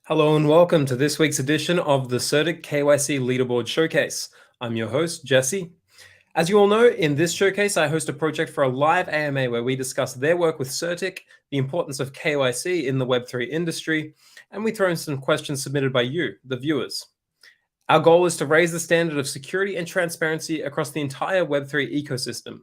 Hello and welcome to this week's edition of the CertiK KYC Leaderboard Showcase. I'm your host, Jesse. As you all know, in this showcase, I host a project for a live AMA where we discuss their work with CertiK, the importance of KYC in the Web3 industry, and we throw in some questions submitted by you, the viewers. Our goal is to raise the standard of security and transparency across the entire Web3 ecosystem.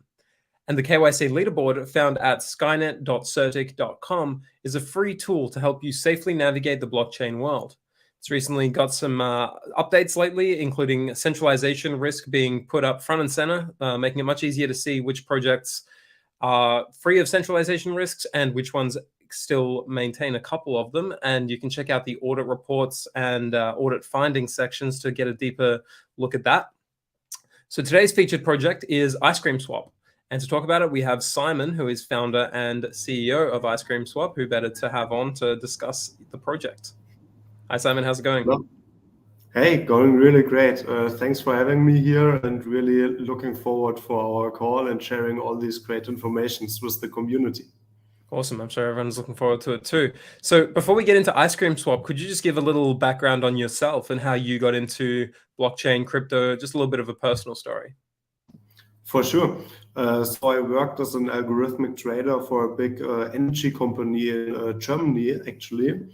And the KYC Leaderboard, found at skynet.certik.com, is a free tool to help you safely navigate the blockchain world. It's recently got some updates lately, including centralization risk being put up front and center, making it much easier to see which projects are free of centralization risks and which ones still maintain a couple of them. And you can check out the audit reports and audit findings sections to get a deeper look at that. So today's featured project is IceCream Swap. And to talk about it, we have Simon, who is founder and CEO of IceCream Swap, who better to have on to discuss the project. Hi, Simon. How's it going? Well, hey, going really great. Thanks for having me here and really looking forward for our call and sharing all these great informations with the community. Awesome. I'm sure everyone's looking forward to it too. So before we get into IceCream Swap, could you just give a little background on yourself and how you got into blockchain, crypto, just a little bit of a personal story? For sure. So I worked as an algorithmic trader for a big energy company in Germany, actually.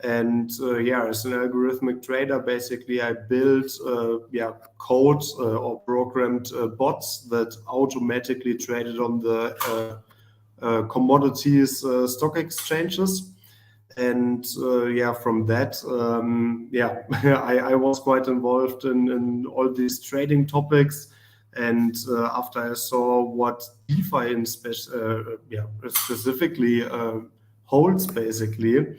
And as an algorithmic trader, basically I built code or programmed bots that automatically traded on the commodities stock exchanges. And from that, I was quite involved in all these trading topics. And after I saw what DeFi specifically holds, basically,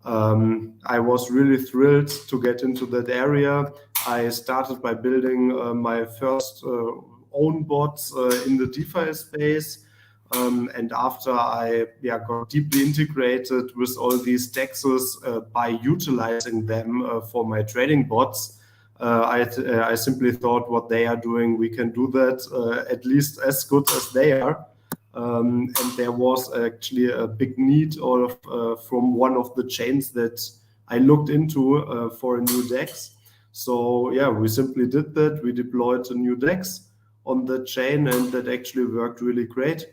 I was really thrilled to get into that area. I started by building my first own bots in the DeFi space. And after I got deeply integrated with all these DEXs by utilizing them for my trading bots, I simply thought what they are doing, we can do that at least as good as they are. And there was actually a big need from one of the chains that I looked into for a new DEX. So we simply did that. We deployed a new DEX on the chain, and that actually worked really great.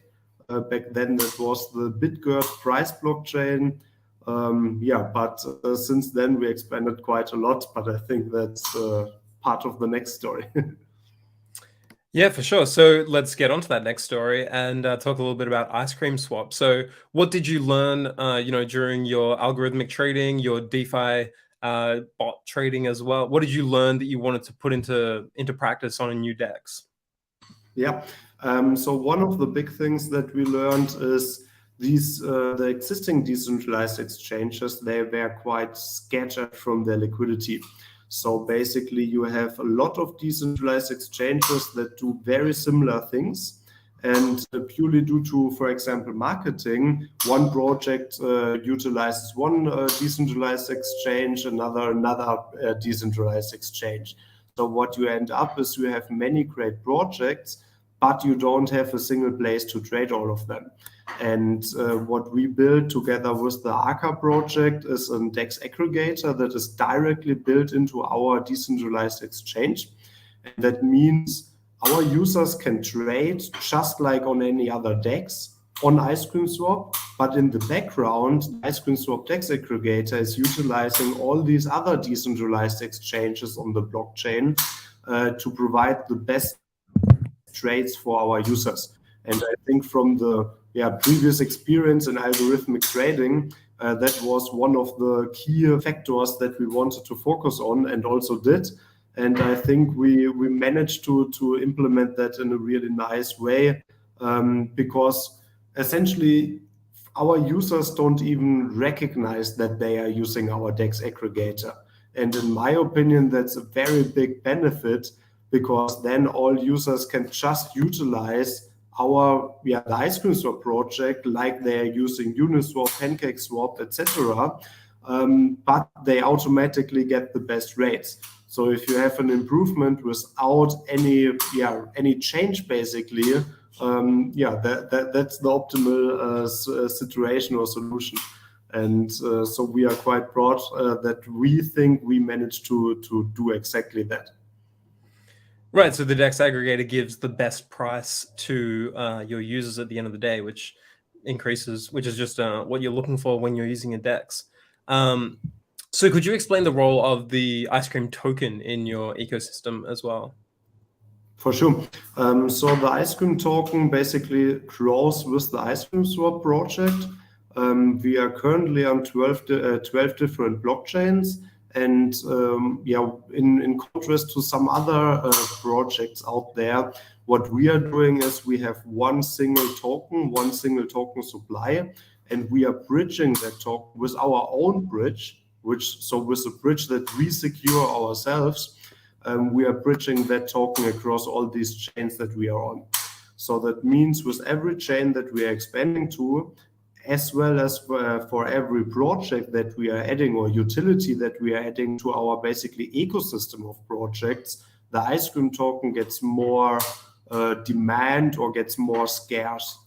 Back then, that was the Bitgert price blockchain. But since then we expanded quite a lot, but I think that's part of the next story. Yeah, for sure. So let's get on to that next story and talk a little bit about IceCream Swap. So what did you learn, during your algorithmic trading, your DeFi bot trading as well? What did you learn that you wanted to put into practice on a new DEX? Yeah. So one of the big things that we learned is the existing decentralized exchanges, they were quite scattered from their liquidity. So basically you have a lot of decentralized exchanges that do very similar things, and purely due to, for example, marketing, one project utilizes one decentralized exchange, another decentralized exchange. So what you end up is you have many great projects, but you don't have a single place to trade all of them. And what we built together with the ARCA project is a DEX aggregator that is directly built into our decentralized exchange. And that means our users can trade just like on any other DEX on IceCream Swap, but in the background, IceCream Swap DEX aggregator is utilizing all these other decentralized exchanges on the blockchain to provide the best trades for our users. And I think from the previous experience in algorithmic trading, that was one of the key factors that we wanted to focus on and also did. And I think we managed to implement that in a really nice way, because essentially our users don't even recognize that they are using our DEX aggregator. And in my opinion, that's a very big benefit, because then all users can just utilize our the IceCream Swap project like they're using Uniswap, PancakeSwap, etc. But they automatically get the best rates. So if you have an improvement without any change, basically, that's the optimal situation or solution. And so we are quite proud that we think we managed to do exactly that. Right, so the DEX aggregator gives the best price to your users at the end of the day, which is just what you're looking for when you're using a DEX. So could you explain the role of the IceCream token in your ecosystem as well? For sure. So the IceCream token basically grows with the IceCream Swap project. We are currently on 12 different blockchains. And in contrast to some other projects out there, what we are doing is we have one single token supply, and we are bridging that token with our own bridge, with a bridge that we secure ourselves. We are bridging that token across all these chains that we are on. So that means with every chain that we are expanding to, as well as for every project that we are adding or utility that we are adding to our basically ecosystem of projects, the IceCream token gets more demand or gets more scarce.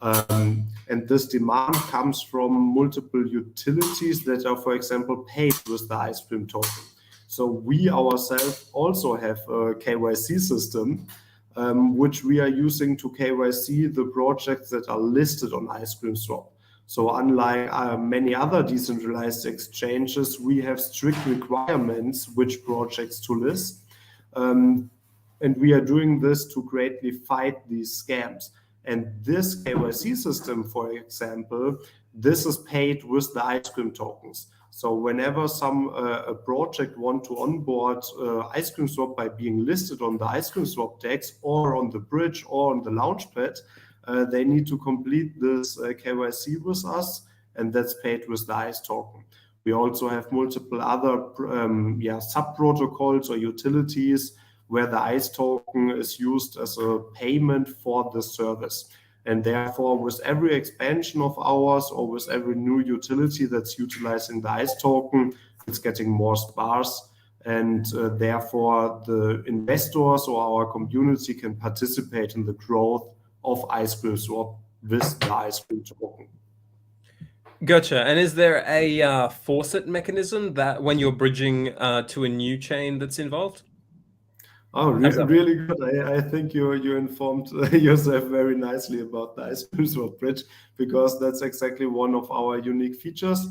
And this demand comes from multiple utilities that are, for example, paid with the IceCream token. So we ourselves also have a KYC system, which we are using to KYC the projects that are listed on IceCream Swap. So unlike many other decentralized exchanges, we have strict requirements which projects to list. And we are doing this to greatly fight these scams. And this KYC system, for example, this is paid with the IceCream tokens. So whenever a project want to onboard IceCream Swap by being listed on the IceCream Swap DEX or on the bridge or on the Launchpad, they need to complete this KYC with us, and that's paid with the ICE token. We also have multiple other sub-protocols or utilities where the ICE token is used as a payment for the service. And therefore, with every expansion of ours or with every new utility that's utilizing the ICE token, it's getting more sparse. And therefore, the investors or our community can participate in the growth of IceCream Swap with the IceCream token. Gotcha. And is there a faucet mechanism that when you're bridging to a new chain that's involved? Oh, really good. I think you informed yourself very nicely about the IceCream Swap bridge, because that's exactly one of our unique features.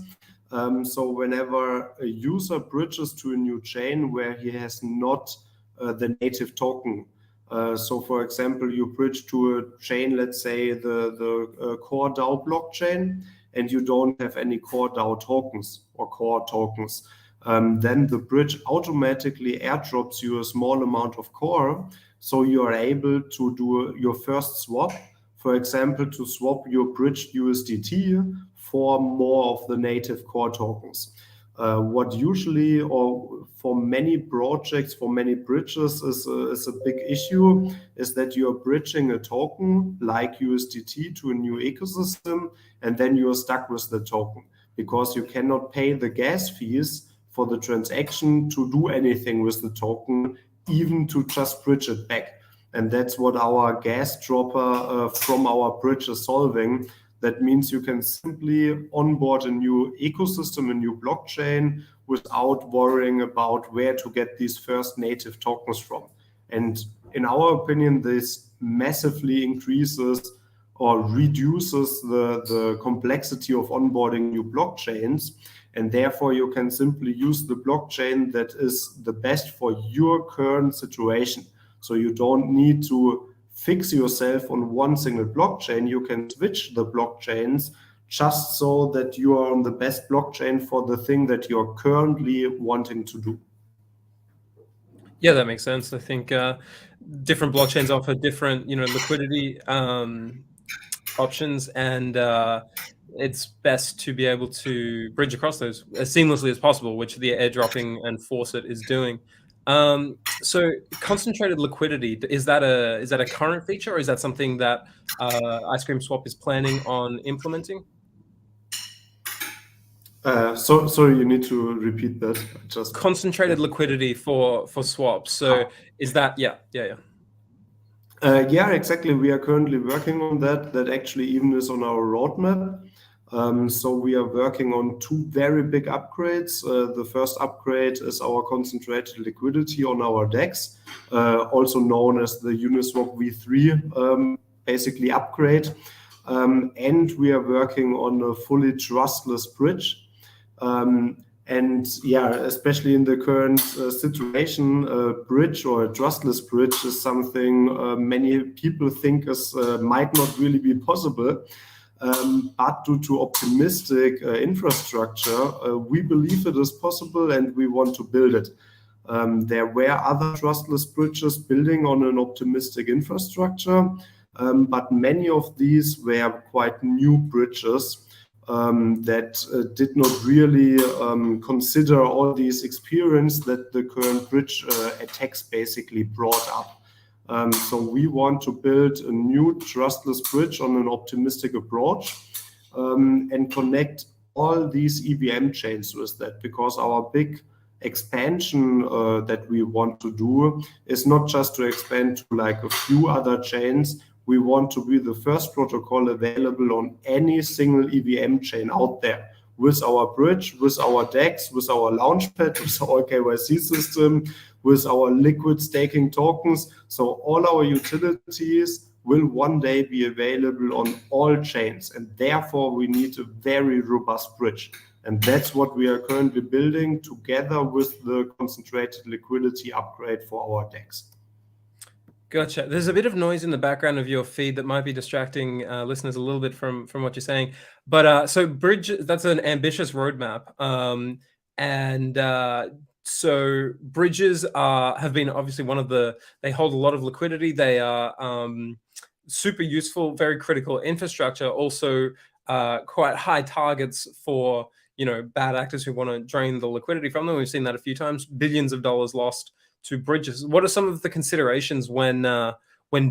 So whenever a user bridges to a new chain where he has not the native token, so for example, you bridge to a chain, let's say the core DAO blockchain, and you don't have any core DAO tokens or core tokens. Then the bridge automatically airdrops you a small amount of core, so you are able to do your first swap, for example, to swap your bridged USDT for more of the native core tokens. What usually, or for many projects, for many bridges is a big issue, is that you're bridging a token like USDT to a new ecosystem, and then you're stuck with the token because you cannot pay the gas fees for the transaction to do anything with the token, even to just bridge it back. And that's what our gas dropper from our bridge is solving. That means you can simply onboard a new ecosystem, a new blockchain, without worrying about where to get these first native tokens from. And in our opinion, this massively increases or reduces the complexity of onboarding new blockchains. And therefore, you can simply use the blockchain that is the best for your current situation. So you don't need to fix yourself on one single blockchain. You can switch the blockchains just so that you are on the best blockchain for the thing that you're currently wanting to do. Yeah, that makes sense. I think different blockchains offer different, liquidity options, and it's best to be able to bridge across those as seamlessly as possible, which the airdropping and Faucet is doing. So concentrated liquidity, is that a current feature, or is that something that IceCream Swap is planning on implementing? So you need to repeat that. Just concentrated liquidity for swaps. So is that yeah. Yeah, exactly. We are currently working on that. That actually even is on our roadmap. So we are working on two very big upgrades. The first upgrade is our concentrated liquidity on our DEX, also known as the Uniswap v3 basically upgrade. And we are working on a fully trustless bridge. And yeah, especially in the current situation, a bridge or a trustless bridge is something many people think might not really be possible. But due to optimistic infrastructure, we believe it is possible and we want to build it. There were other trustless bridges building on an optimistic infrastructure, but many of these were quite new bridges that did not really consider all these experience that the current bridge attacks basically brought up. So we want to build a new trustless bridge on an optimistic approach and connect all these EVM chains with that, because our big expansion that we want to do is not just to expand to like a few other chains. We want to be the first protocol available on any single EVM chain out there, with our bridge, with our DEX, with our launchpad, with our KYC system, with our liquid staking tokens. So all our utilities will one day be available on all chains, and therefore we need a very robust bridge. And that's what we are currently building together with the concentrated liquidity upgrade for our DEX. Gotcha. There's a bit of noise in the background of your feed that might be distracting listeners a little bit from what you're saying. But so bridge, that's an ambitious roadmap. So bridges have been obviously they hold a lot of liquidity. They are super useful, very critical infrastructure, also quite high targets for, bad actors who want to drain the liquidity from them. We've seen that a few times, billions of dollars lost to bridges. What are some of the considerations when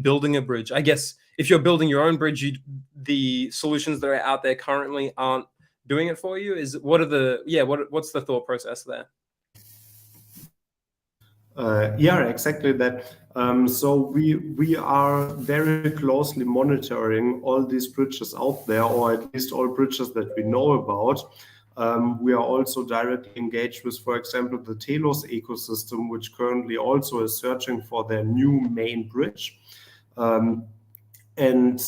building a bridge? I guess if you're building your own bridge, the solutions that are out there currently aren't doing it for you. What's the thought process there? Yeah, exactly that. So we are very closely monitoring all these bridges out there, or at least all bridges that we know about. We are also directly engaged with, for example, the Telos ecosystem, which currently also is searching for their new main bridge. And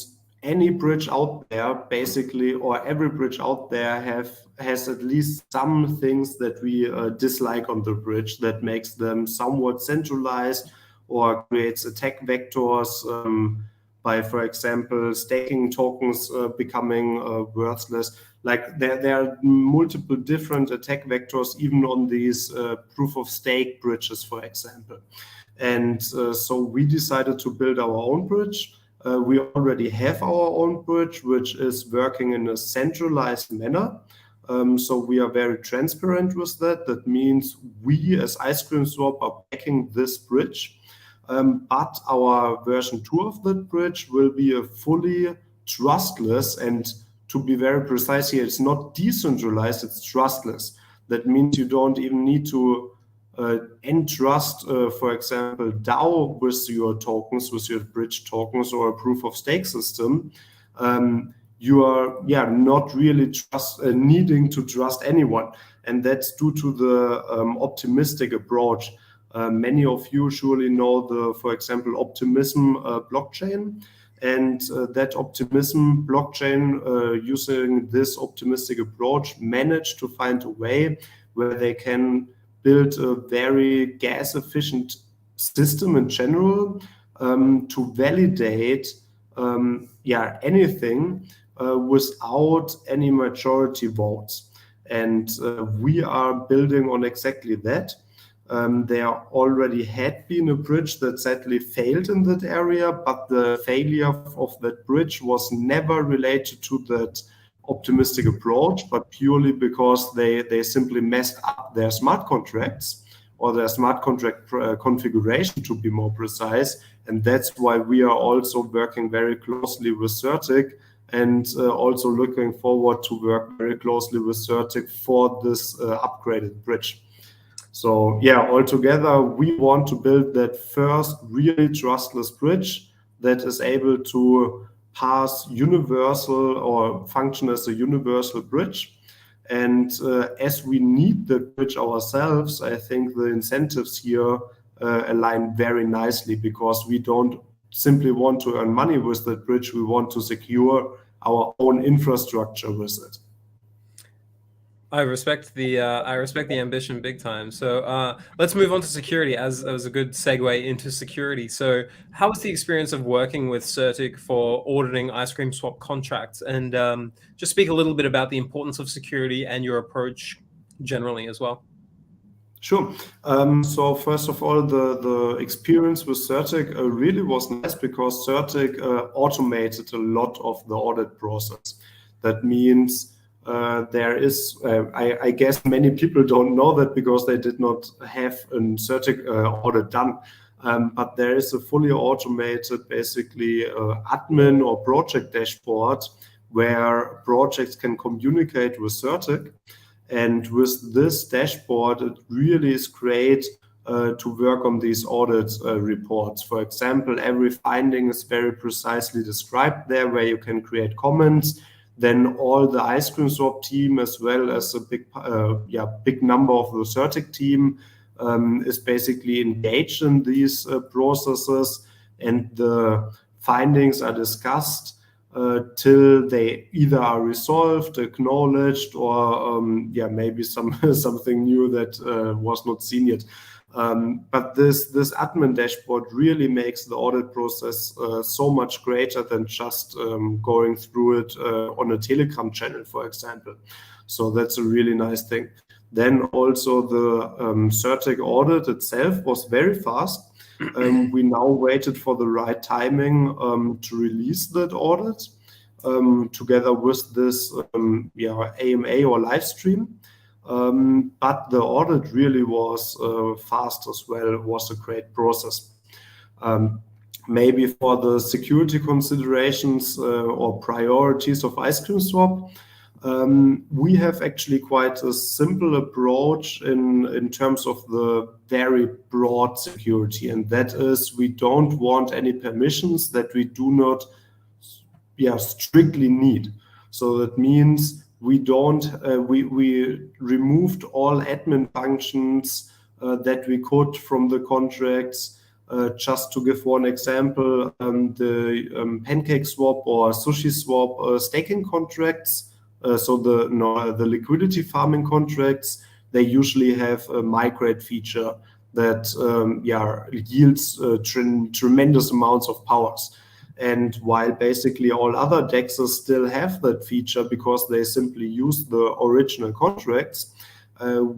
any bridge out there, basically, or every bridge out there has at least some things that we dislike on the bridge that makes them somewhat centralized or creates attack vectors by, for example, staking tokens becoming worthless. Like there are multiple different attack vectors even on these proof of stake bridges, for example. And so we decided to build our own bridge. We already have our own bridge, which is working in a centralized manner. So we are very transparent with that. That means we as IceCream Swap are backing this bridge. But our version 2 of that bridge will be a fully trustless, and to be very precise here, it's not decentralized, it's trustless. That means you don't even need to entrust, for example, DAO with your tokens, with your bridge tokens or a proof of stake system. You are not really needing to trust anyone. And that's due to the optimistic approach. Many of you surely know for example, Optimism blockchain. And that Optimism blockchain, using this optimistic approach, managed to find a way where they can build a very gas-efficient system in general to validate anything without any majority votes. And we are building on exactly that. There already had been a bridge that sadly failed in that area, but the failure of that bridge was never related to that optimistic approach, but purely because they simply messed up their smart contracts, or their smart contract configuration, to be more precise. And that's why we are also working very closely with CertiK, and also looking forward to work very closely with CertiK for this upgraded bridge. So yeah, altogether, we want to build that first really trustless bridge that is able to pass universal or function as a universal bridge. And as we need the bridge ourselves, I think the incentives here align very nicely, because we don't simply want to earn money with that bridge. We want to secure our own infrastructure with it. I respect the ambition big time. So let's move on to security, as that was a good segue into security. So how was the experience of working with CertiK for auditing IceCream Swap contracts? And just speak a little bit about the importance of security and your approach generally as well. Sure. So first of all, the experience with CertiK really was nice, because CertiK automated a lot of the audit process. That means there is, I guess many people don't know that because they did not have a CertiK audit done. But there is a fully automated, basically admin or project dashboard where projects can communicate with CertiK. And with this dashboard, it really is great to work on these audit reports. For example, every finding is very precisely described there, where you can create comments. Then all the IceCream Swap team, as well as a big number of the CertiK team, is basically engaged in these processes, and the findings are discussed till they either are resolved, acknowledged, or maybe something new that was not seen yet. But this admin dashboard really makes the audit process so much greater than just going through it on a Telegram channel, for example. So that's a really nice thing. Then also the CertiK audit itself was very fast. We now waited for the right timing to release that audit together with this AMA or live stream. But the audit really was fast as well. It was a great process. Maybe for the security considerations or priorities of IceCream Swap, we have actually quite a simple approach in terms of the very broad security, and that is, we don't want any permissions that we do not strictly need. So that means we don't we removed all admin functions that we could from the contracts. Just to give one example, the Pancake Swap or Sushi Swap staking contracts. So the liquidity farming contracts, they usually have a migrate feature that yields tremendous amounts of powers. And while basically all other DEXs still have that feature because they simply use the original contracts,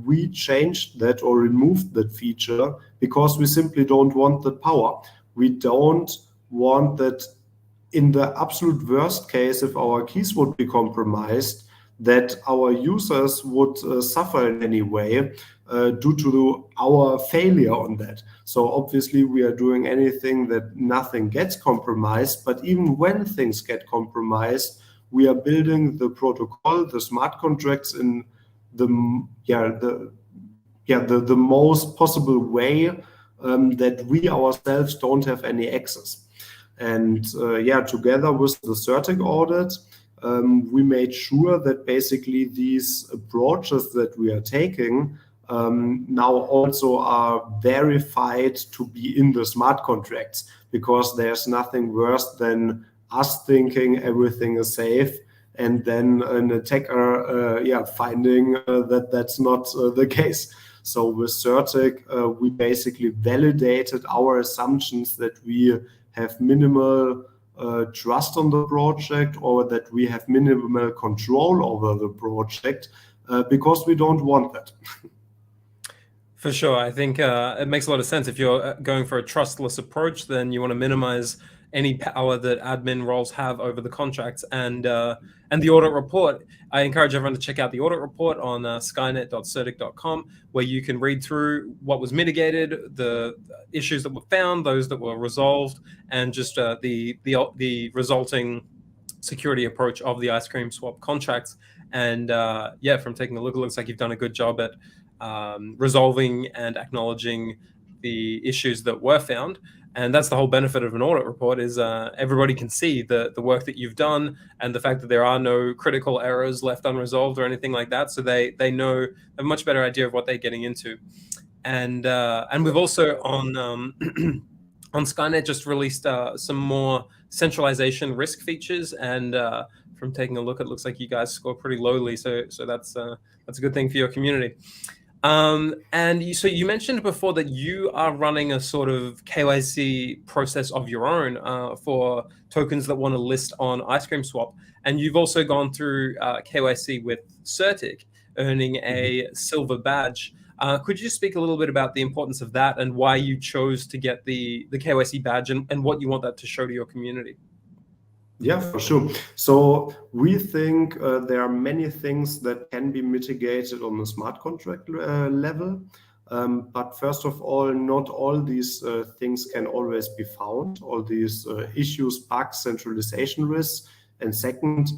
we changed that or removed that feature because we simply don't want the power. We don't want that. In the absolute worst case, if our keys would be compromised, that our users would suffer in any way due to our failure on that. So obviously we are doing anything that nothing gets compromised, but even when things get compromised, we are building the protocol, the smart contracts in the most possible way that we ourselves don't have any access. And together with the CertiK audit, we made sure that basically these approaches that we are taking now also are verified to be in the smart contracts, because there's nothing worse than us thinking everything is safe and then an attacker finding that that's not the case. So with CertiK, we basically validated our assumptions that we have minimal trust on the project, or that we have minimal control over the project, because we don't want that. For sure. I think it makes a lot of sense. If you're going for a trustless approach, then you want to minimize any power that admin roles have over the contracts. And the audit report, I encourage everyone to check out the audit report on skynet.certik.com, where you can read through what was mitigated, the issues that were found, those that were resolved, and just the resulting security approach of the IceCream Swap contracts. And from taking a look, it looks like you've done a good job at resolving and acknowledging the issues that were found. And that's the whole benefit of an audit report is everybody can see the work that you've done and the fact that there are no critical errors left unresolved or anything like that. So they know a much better idea of what they're getting into. And we've also on on Skynet just released some more centralization risk features. And from taking a look, it looks like you guys score pretty lowly. So that's a good thing for your community. So you mentioned before that you are running a sort of KYC process of your own for tokens that want to list on IceCream Swap. And you've also gone through KYC with CertiK, earning a silver badge. Could you speak a little bit about the importance of that and why you chose to get the KYC badge and what you want that to show to your community? Yeah, for sure. So we think there are many things that can be mitigated on the smart contract level. But first of all, not all these things can always be found, all these issues, bugs, centralization risks. And second,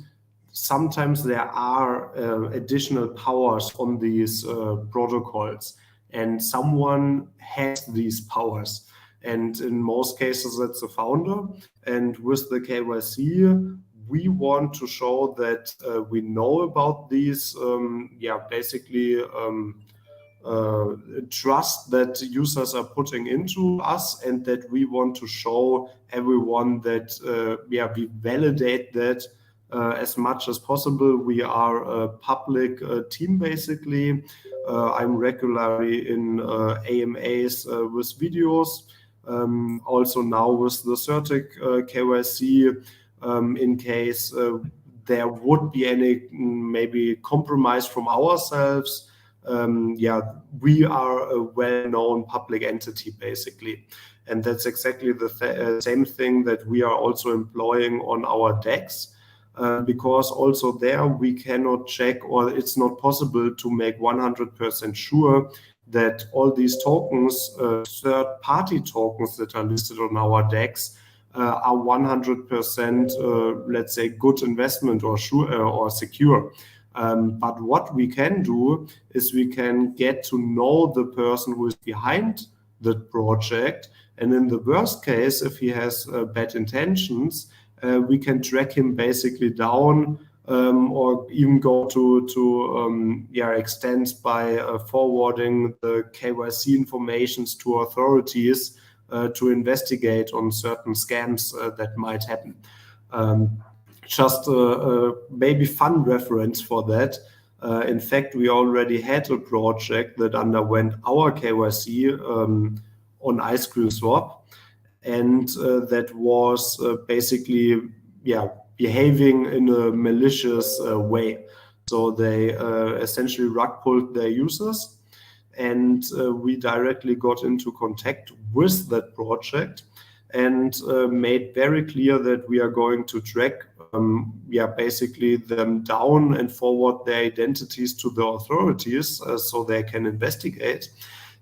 sometimes there are additional powers on these protocols, and someone has these powers. And in most cases, that's the founder. And with the KYC, we want to show that we know about these, basically trust that users are putting into us, and that we want to show everyone that, we validate that as much as possible. We are a public team, basically. I'm regularly in AMAs with videos. Also now with the CertiK KYC, in case there would be any maybe compromise from ourselves. We are a well-known public entity, basically. And that's exactly the same thing that we are also employing on our DEX, because also there we cannot check, or it's not possible to make 100% sure that all these tokens, third-party tokens that are listed on our DEX, are 100%, let's say, good investment or sure or secure. But what we can do is we can get to know the person who is behind the project, and in the worst case, if he has bad intentions, we can track him basically down. Or even go to extents by forwarding the KYC informations to authorities to investigate on certain scams that might happen. Just maybe fun reference for that. In fact, we already had a project that underwent our KYC on IceCream Swap, and that was basically behaving in a malicious way. So they essentially rug pulled their users, and we directly got into contact with that project and made very clear that we are going to track basically them down and forward their identities to the authorities so they can investigate.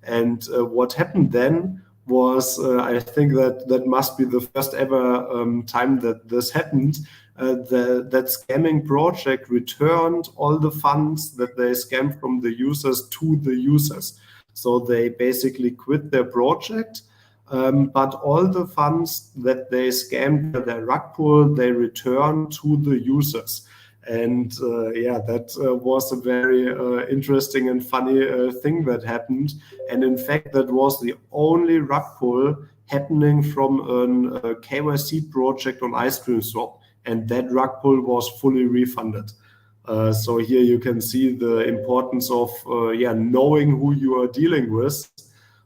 And what happened then was, I think that must be the first ever time that this happened. That scamming project returned all the funds that they scammed from the users to the users. So they basically quit their project, but all the funds that they scammed, their rug pull, they returned to the users. And that was a very interesting and funny thing that happened. And in fact, that was the only rug pull happening from a KYC project on IceCream Swap. And that rug pull was fully refunded. So here you can see the importance of knowing who you are dealing with,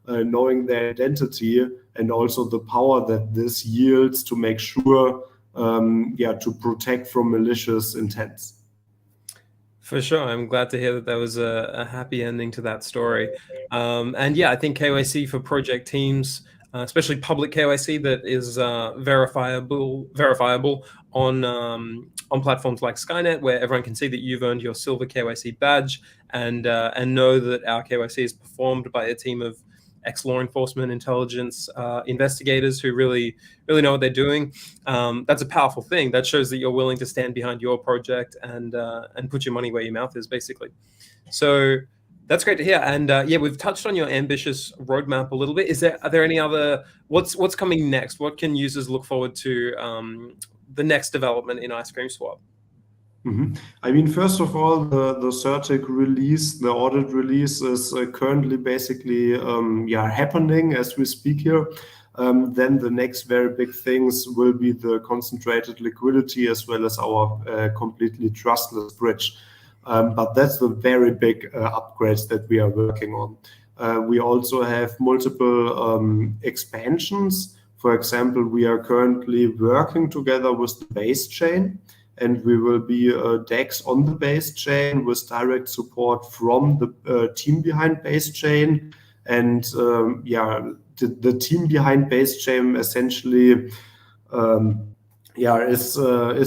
knowing their identity, and also the power that this yields to make sure to protect from malicious intents. For sure. I'm glad to hear that there was a happy ending to that story. I think KYC for project teams, especially public KYC that is verifiable on platforms like Skynet, where everyone can see that you've earned your silver KYC badge and know that our KYC is performed by a team of ex-law enforcement intelligence investigators who really know what they're doing. That's a powerful thing. That shows that you're willing to stand behind your project and put your money where your mouth is, basically. So That's great to hear. And yeah, we've touched on your ambitious roadmap a little bit. Are there any other, what's coming next? What can users look forward to the next development in IceCream Swap? I mean, first of all, the CertiK release, the audit release is currently basically happening as we speak here. Then the next very big things will be the concentrated liquidity as well as our completely trustless bridge. But that's the very big upgrades that we are working on. We also have multiple expansions. For example, we are currently working together with the base chain, and we will be a DEX on the base chain with direct support from the team behind base chain. And the team behind base chain essentially is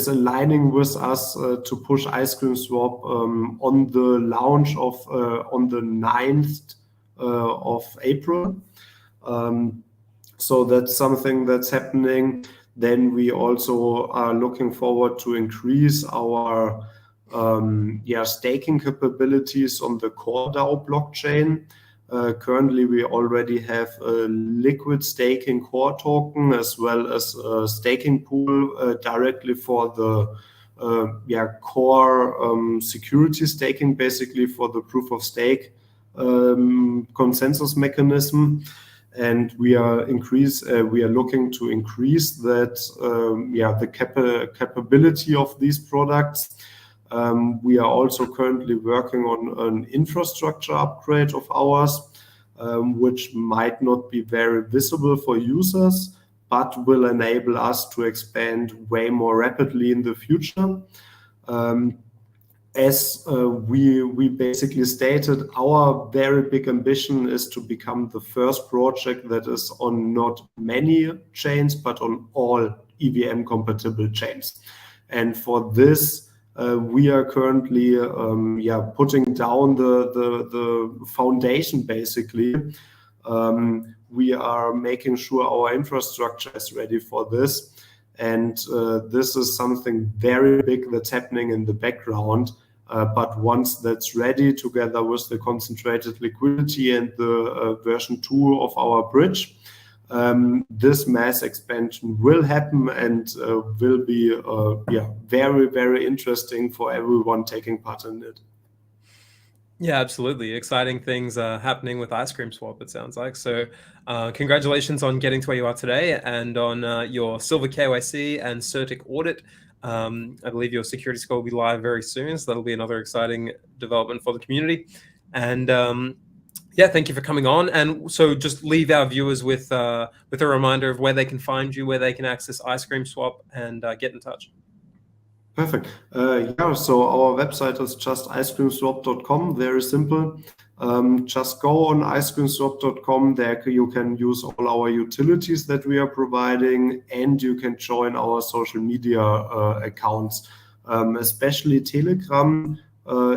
aligning with us to push IceCream Swap on the launch of on the 9th of April. So that's something that's happening. Then we also are looking forward to increase our staking capabilities on the core DAO blockchain. Currently, we already have a liquid staking core token as well as a staking pool directly for the core security staking, basically for the proof of stake consensus mechanism. And we are looking to increase that the capability of these products. We are also currently working on an infrastructure upgrade of ours, which might not be very visible for users, but will enable us to expand way more rapidly in the future. As we basically stated, our very big ambition is to become the first project that is on not many chains, but on all EVM compatible chains. And for this, we are currently putting down the foundation, basically. We are making sure our infrastructure is ready for this. And this is something very big that's happening in the background. But once that's ready, together with the concentrated liquidity and the version 2 of our bridge, this mass expansion will happen and will be very, very interesting for everyone taking part in it. Yeah, absolutely. Exciting things happening with IceCream Swap, it sounds like. So congratulations on getting to where you are today and on your silver KYC and CertiK audit. I believe your security score will be live very soon, so that'll be another exciting development for the community. And thank you for coming on. And so just leave our viewers with a reminder of where they can find you, where they can access IceCream Swap and get in touch. Perfect. So our website is just icecreamswap.com. Very simple. Just go on icecreamswap.com. There you can use all our utilities that we are providing, and you can join our social media accounts. Especially Telegram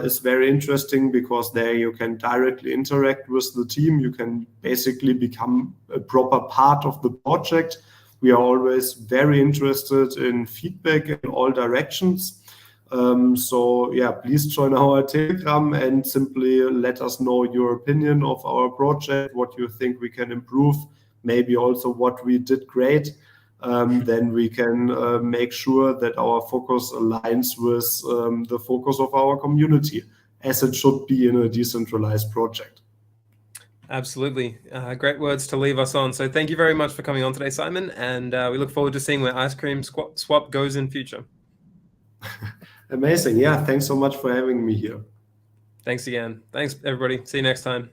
is very interesting because there you can directly interact with the team. You can basically become a proper part of the project. We are always very interested in feedback in all directions. Please join our Telegram and simply let us know your opinion of our project, what you think we can improve, maybe also what we did great. Then we can make sure that our focus aligns with the focus of our community, as it should be in a decentralized project. Absolutely. Great words to leave us on. So thank you very much for coming on today, Simon. And we look forward to seeing where IceCream Swap goes in future. Amazing. Yeah, thanks so much for having me here. Thanks again. Thanks, everybody. See you next time.